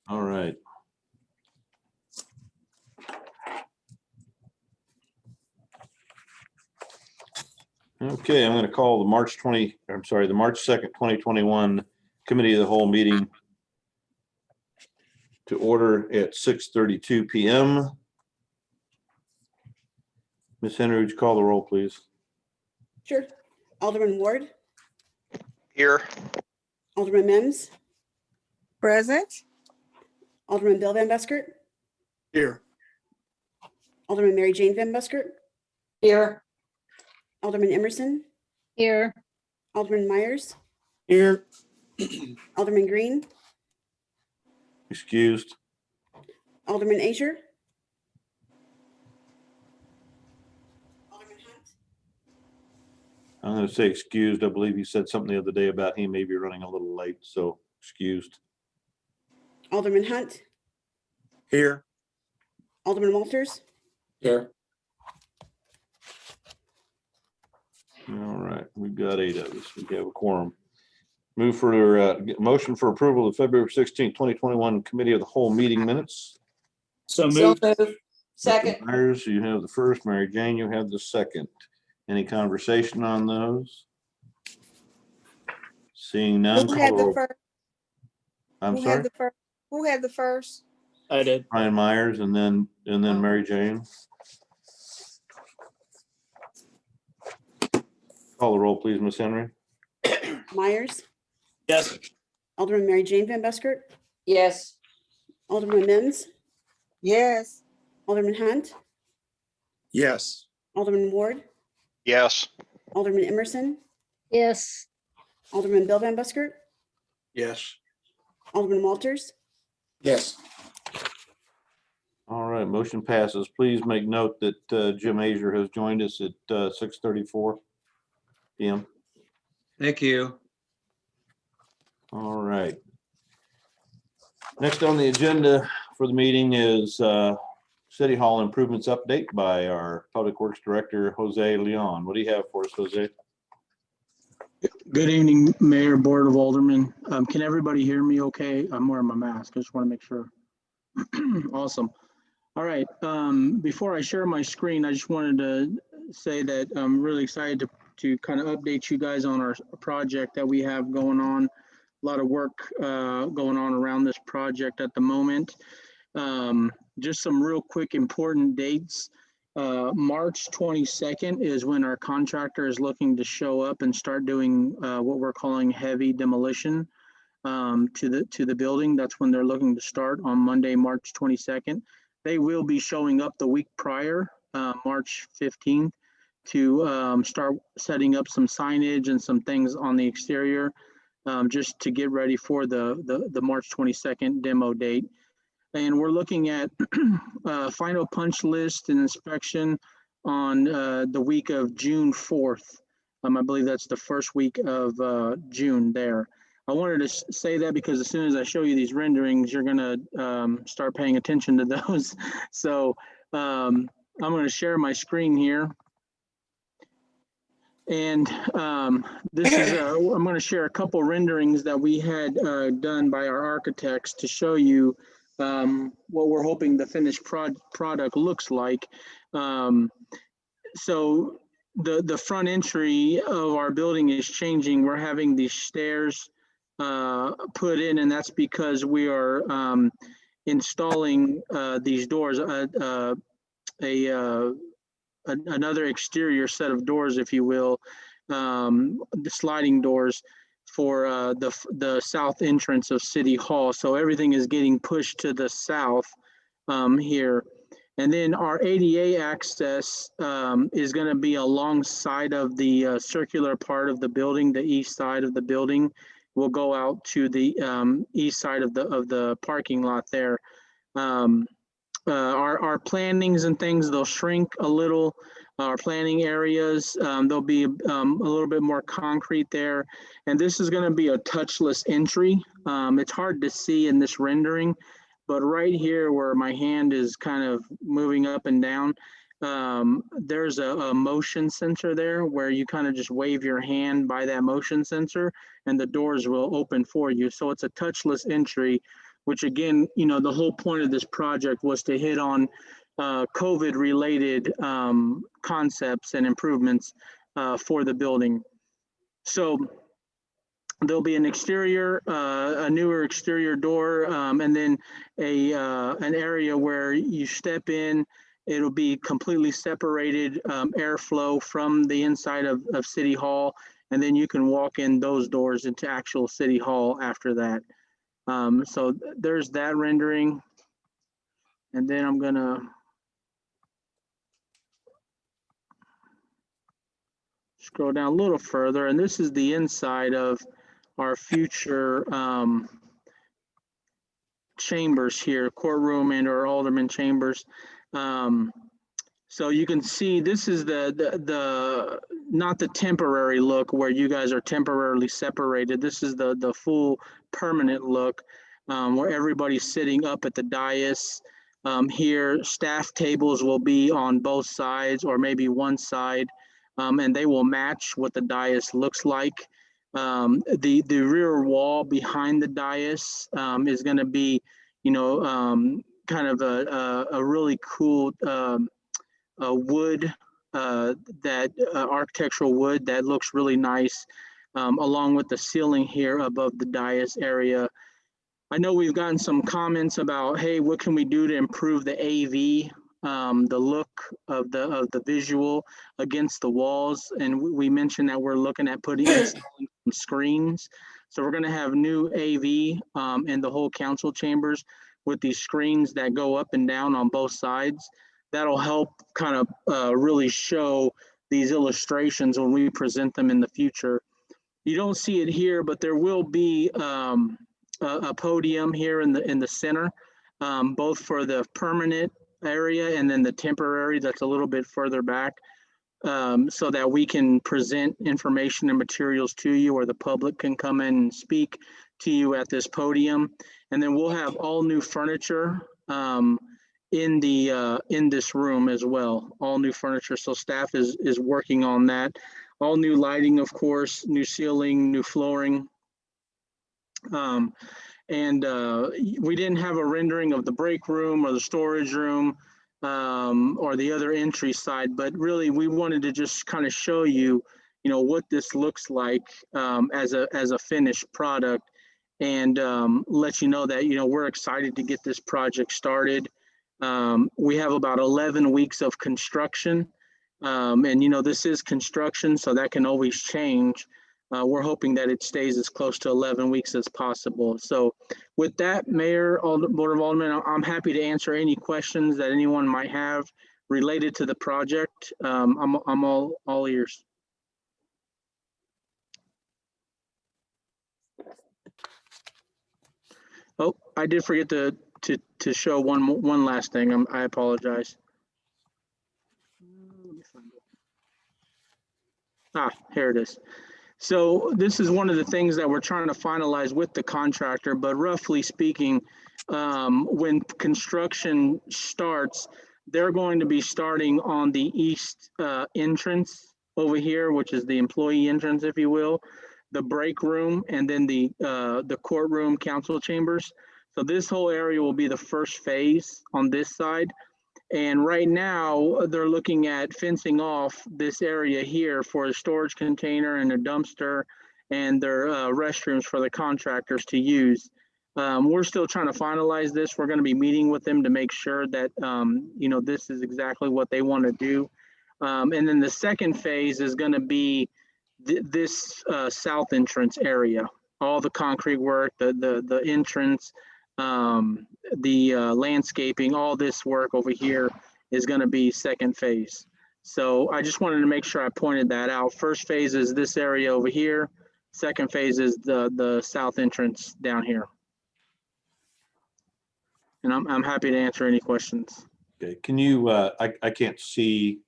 All right. Okay, I'm going to call the March 2nd, 2021 Committee of the Whole meeting to order at 6:32 p.m. Ms. Henry, would you call the roll, please? Sure. Alderman Ward, Here. Alderman Mims, Present. Alderman Bill Van Buskert, Here. Alderman Mary Jane Van Buskert, Here. Alderman Emerson, Here. Alderman Myers, Here. Alderman Green, Excused. Alderman Asher, Alderman Hunt, I'm going to say excused. I believe you said something the other day about he may be running a little late, so excused. Alderman Hunt, Here. Alderman Walters, Here. All right, we've got 8 of us. We have a quorum. Move for motion for approval of February 16th, 2021 Committee of the Whole meeting minutes. So So moved. moved. Second. Mr. Myers, you have the first. Mary Jane, you have the second. Any conversation on those? Seeing none. Who call had the the roll. first? I'm Who sorry, had the first? Who had the first? I did. Brian Myers and then Mary Jane. Call the roll, please, Miss Henry. Myers, Yes. Alderman Mary Jane Van Buskert, Yes. Alderman Mims, Yes. Alderman Hunt, Yes. Alderman Ward, Yes. Alderman Emerson, Yes. Alderman Bill Van Buskert, Yes. Alderman Walters, Yes. All right, motion passes. Please make note that Jim Azier has joined us at 6:34 p.m. Thank you. All right. Next on the agenda for the meeting is City Hall improvements update by our Public Works Director, Jose Leon. What do you have for us, Jose? Good evening, Mayor, Board of Aldermen. Can everybody hear me okay? I'm wearing my mask. I just want to make sure. Awesome. All right. Before I share my screen, I just wanted to say that I'm really excited to kind of update you guys on our project that we have going on. A lot of work going on around this project at the moment. Just some real quick important dates. March 22nd is when our contractor is looking to show up and start doing what we're calling heavy demolition to the building. That's when they're looking to start on Monday, March 22nd. They will be showing up the week prior, March 15th, to start setting up some signage and some things on the exterior, just to get ready for the March 22nd demo date. And we're looking at final punch list and inspection on the week of June 4th. I believe that's the first week of June there. I wanted to say that because as soon as I show you these renderings, you're gonna start paying attention to those. So I'm gonna share my screen here. And this is, I'm gonna share a couple renderings that we had done by our architects to show you what we're hoping the finished product looks like. So the front entry of our building is changing. We're having these stairs put in, and that's because we are installing these doors, another exterior set of doors, if you will, the sliding doors for the south entrance of City Hall. So everything is getting pushed to the south here. And then our ADA access is going to be alongside of the circular part of the building, the east side of the building. We'll go out to the east side of the parking lot there. Our plantings and things, they'll shrink a little. Our planting areas, there'll be a little bit more concrete there. And this is going to be a touchless entry. It's hard to see in this rendering, but right here where my hand is kind of moving up and down, there's a motion sensor there where you kind of just wave your hand by that motion sensor and the doors will open for you. So it's a touchless entry which again, the whole point of this project was to hit on COVID-related concepts and improvements for the building. So there'll be an exterior, a newer exterior door, and then an area where you step in. It'll be completely separated airflow from the inside of City Hall, and then you can walk in those doors into actual City Hall after that. So there's that rendering. And then I'm gonna scroll down a little further, and this is the inside of our future chambers here, courtroom and or alderman chambers. So you can see this is the not the temporary look where you guys are temporarily separated. This is the full permanent look where everybody's sitting up at the dais. Here, staff tables will be on both sides or maybe one side, and they will match what the dais looks like. The rear wall behind the dais is going to be, kind of a really cool wood, that architectural wood that looks really nice, along with the ceiling here above the dais area. I know we've gotten some comments about, hey, what can we do to improve the AV, the look of the visual against the walls? And we mentioned that we're looking at installing some screens. So we're going to have new AV in the whole council chambers with these screens that go up and down on both sides. That'll help kind of really show these illustrations when we present them in the future. You don't see it here, but there will be a podium here in the center, both for the permanent area and then the temporary that's a little bit further back, so that we can present information and materials to you, or the public can come in and speak to you at this podium. And then we'll have all new furniture in this room as well, all new furniture. So staff is working on that. All new lighting, of course, new ceiling, new flooring. We didn't have a rendering of the break room or the storage room or the other entry side, but really we wanted to just kind of show you, what this looks like as a finished product, and let you know that, we're excited to get this project started. We have about 11 weeks of construction, and this is construction, so that can always change. We're hoping that it stays as close to 11 weeks as possible. So with that, Mayor, Board of Aldermen, I'm happy to answer any questions that anyone might have related to the project. I'm all ears. Oh, I did forget to show one last thing. I apologize. Let me find it. Here it is. So this is one of the things that we're trying to finalize with the contractor, but roughly speaking, when construction starts, they're going to be starting on the east entrance over here, which is the employee entrance, if you will, the break room, and then the courtroom council chambers. So this whole area will be the first phase on this side. And right now they're looking at fencing off this area here for a storage container and a dumpster and their restrooms for the contractors to use. We're still trying to finalize this. We're going to be meeting with them to make sure that, this is exactly what they want to do. And then the second phase is going to be this south entrance area, all the concrete work, the entrance, the landscaping, all this work over here is going to be second phase. So I just wanted to make sure I pointed that out. First phase is this area over here. Second phase is the south entrance down here. And I'm happy to answer any questions. Okay, can you, I can't see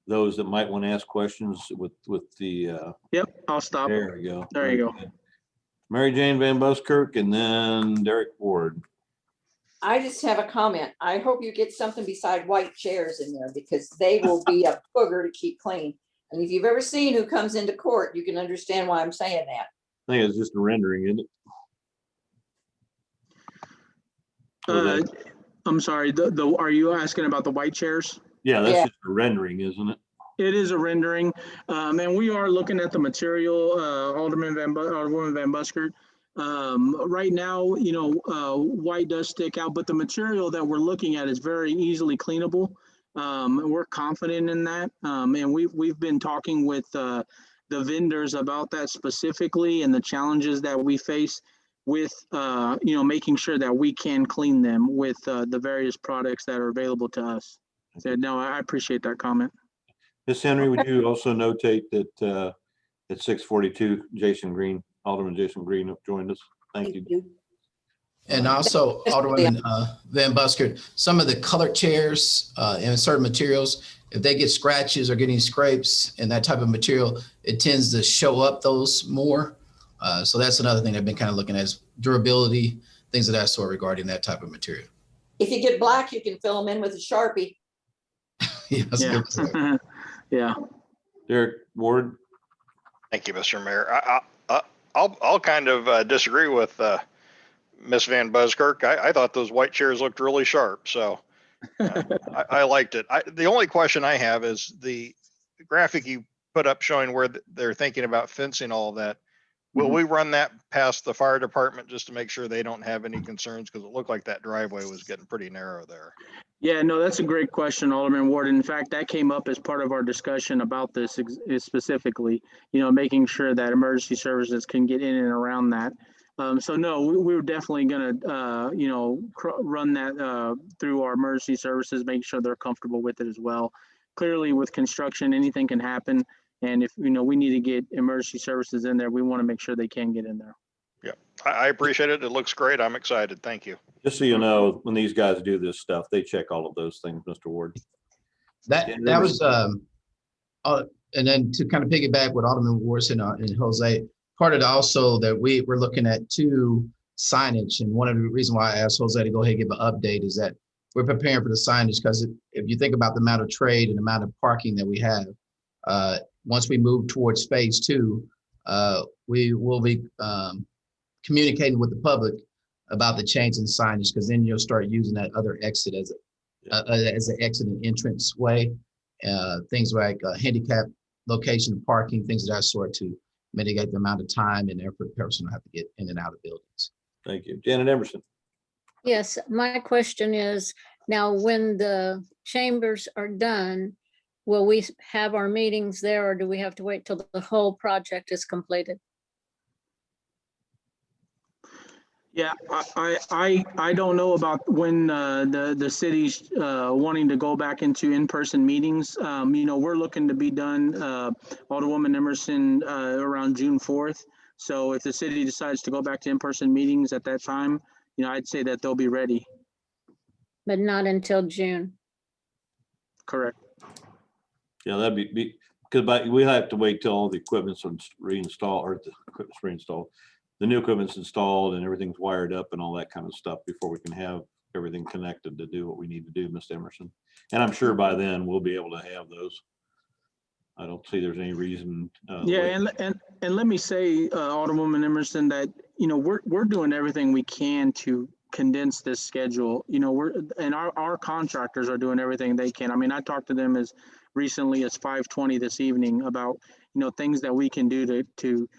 those that might want to ask questions with the. Yep, I'll stop. There we go. There you go. Mary Jane Van Buskirk and then Derek Ward. I just have a comment. I hope you get something beside white chairs in there, because they will be a booger to keep clean. And if you've ever seen who comes into court, you can understand why I'm saying that. I think it's just a rendering, isn't it? Uh, I'm sorry, are you asking about the white chairs? Yeah, that's Yeah. just a rendering, isn't it? It is a rendering, and we are looking at the material, Alderwoman Van Buskirk. Right now, white does stick out, but the material that we're looking at is very easily cleanable. We're confident in that, and we've been talking with the vendors about that specifically and the challenges that we face with, making sure that we can clean them with the various products that are available to us. So, no, I appreciate that comment. Ms. Henry, would you also notate that at 6:42, Alderman Jason Green joined us? Thank you. And also Alderwoman Van Buskirk, some of the colored chairs and certain materials, if they get scratches or getting scrapes and that type of material, it tends to show up those more. So that's another thing I've been kind of looking at is durability, things of that sort regarding that type of material. If you get black, you can fill them in with a Sharpie. Yeah, that's a good point. Yeah. Derek Ward, Thank you, Mr. Mayor. I'll kind of disagree with Miss Van Buskirk. I thought those white chairs looked really sharp, so I liked it. The only question I have is the graphic you put up showing where they're thinking about fencing all of that. Will we run that past the fire department just to make sure they don't have any concerns? Because it looked like that driveway was getting pretty narrow there. Yeah, no, that's a great question, Alderman Ward. In fact, that came up as part of our discussion about this specifically, making sure that emergency services can get in and around that. So no, we're definitely going to, run that through our emergency services, make sure they're comfortable with it as well. Clearly with construction, anything can happen. And if, we need to get emergency services in there, we want to make sure they can get in there. Yeah, I appreciate it. It looks great. I'm excited. Thank you. just so you know, when these guys do this stuff, they check all of those things, Mr. Ward. That was, and then to kind of piggyback what Alderman Ward said and Jose, part of it also that we're looking at too signage. And one of the reasons why I asked Jose to go ahead and give an update is that we're preparing for the signage because if you think about the amount of trade and the amount of parking that we have, once we move towards phase 2, we will be communicating with the public about the change in signage, because then you'll start using that other exit as an exit and entrance way. Things like handicap location, parking, things of that sort to mitigate the amount of time and effort a person will have to get in and out of buildings. Thank you. Janet Emerson. Yes, my question is, now when the chambers are done, will we have our meetings there, or do we have to wait till the whole project is completed? Yeah, I don't know about when the city's wanting to go back into in-person meetings. We're looking to be done, Alderwoman Emerson, around June 4th. So if the city decides to go back to in-person meetings at that time, I'd say that they'll be ready. But not until June. Correct. Yeah, that'd be because we have to wait till all the equipment's reinstalled, or the equipment's reinstalled. The new equipment's installed and everything's wired up and all that kind of stuff before we can have everything connected to do what we need to do, Ms. Emerson. And I'm sure by then we'll be able to have those. I don't see there's any reason. Yeah, and let me say, Alderwoman Emerson, that we're doing everything we can to condense this schedule. Our contractors are doing everything they can. I mean, I talked to them as recently as 5:20 this evening about things that we can do to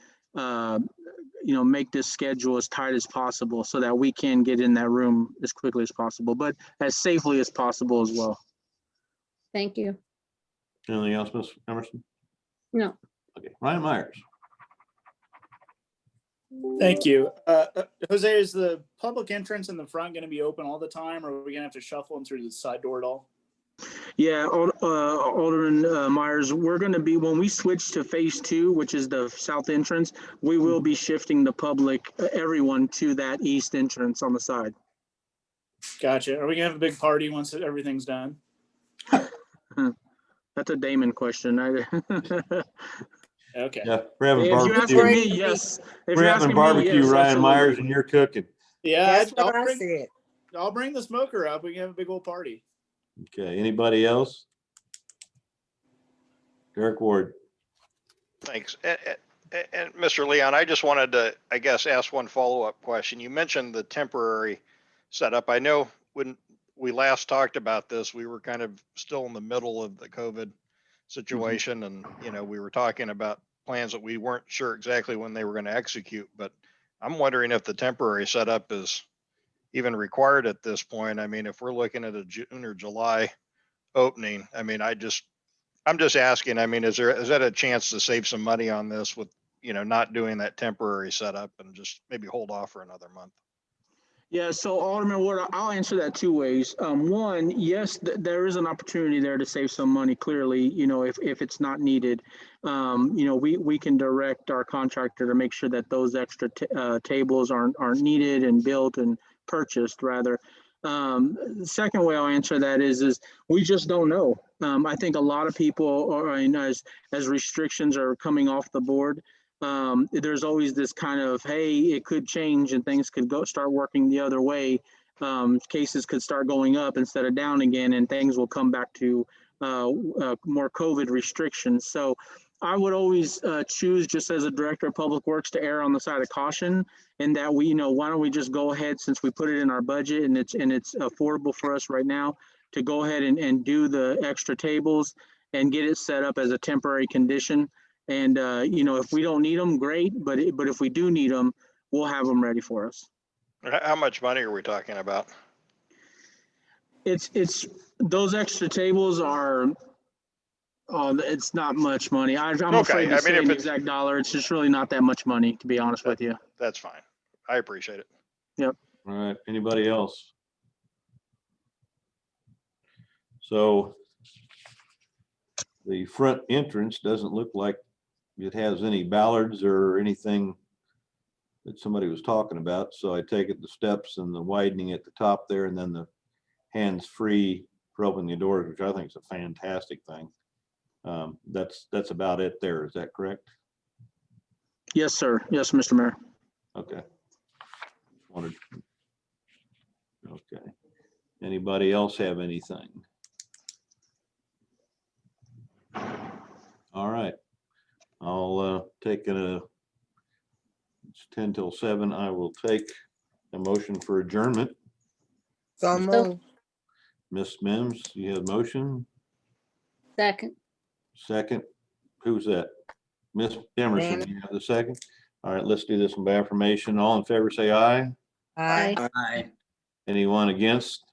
make this schedule as tight as possible so that we can get in that room as quickly as possible, but as safely as possible as well. Thank you. Anything else, Ms. Emerson? No. Okay, Ryan Myers. Thank you. Jose, is the public entrance in the front going to be open all the time, or are we going to have to shuffle them through the side door at all? Yeah, Alderman Myers, we're going to be, when we switch to phase 2, which is the south entrance, we will be shifting the public, everyone to that east entrance on the side. Gotcha. Are we going to have a big party once everything's done? That's a Damon question. Okay. Yeah, we're having If you're asking barbecue. me, yes. If We're you're having asking me, barbecue, yes, Ryan absolutely. Myers, and you're cooking. Yeah, That's what I said. I'll bring the smoker up. We can have a big old party. Okay, anybody else? Derek Ward. Thanks. And Mr. Leon, I just wanted to, I guess, ask one follow-up question. You mentioned the temporary setup. I know when we last talked about this, we were kind of still in the middle of the COVID situation. And, you know, we were talking about plans that we weren't sure exactly when they were going to execute, but I'm wondering if the temporary setup is even required at this point. I mean, if we're looking at a June or July opening, I mean, I'm just asking, I mean, is that a chance to save some money on this with, you know, not doing that temporary setup and just maybe hold off for another month? Yeah, so Alderman Ward, I'll answer that two ways. One, yes, there is an opportunity there to save some money, clearly, you know, if it's not needed. You know, we can direct our contractor to make sure that those extra tables aren't needed and built and purchased, rather. The second way I'll answer that is we just don't know. I think a lot of people are, as restrictions are coming off the board, there's always this kind of, hey, it could change and things could start working the other way. Cases could start going up instead of down again, and things will come back to more COVID restrictions. So I would always choose, just as a director of public works, to err on the side of caution, and that we, you know, why don't we just go ahead, since we put it in our budget and it's affordable for us right now, to go ahead and do the extra tables and get it set up as a temporary condition. And, you know, if we don't need them, great. But if we do need them, we'll have them ready for us. How much money are we talking about? It's those extra tables are, it's not much money. I'm afraid to say an exact dollar. It's just really not that much money, to be honest with you. That's fine. I appreciate it. Yep. All right, anybody else? So the front entrance doesn't look like it has any bollards or anything that somebody was talking about. So I take it the steps and the widening at the top there, and then the hands-free for opening the doors, which I think is a fantastic thing. That's about it there. Is that correct? Yes, sir. Yes, Mr. Mayor. Okay. Okay. Anybody else have anything? All right. I'll take it's 10 till 7. I will take a motion for adjournment. So moved. Miss Mims, you have a motion? Second. Second. Who's that? Miss Emerson, you have the second? All right, let's do this one by affirmation. All in favor, say aye. Aye. Aye. Anyone against?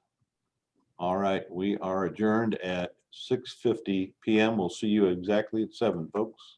All right, we are adjourned at 6:50 p.m. We'll see you exactly at 7, folks.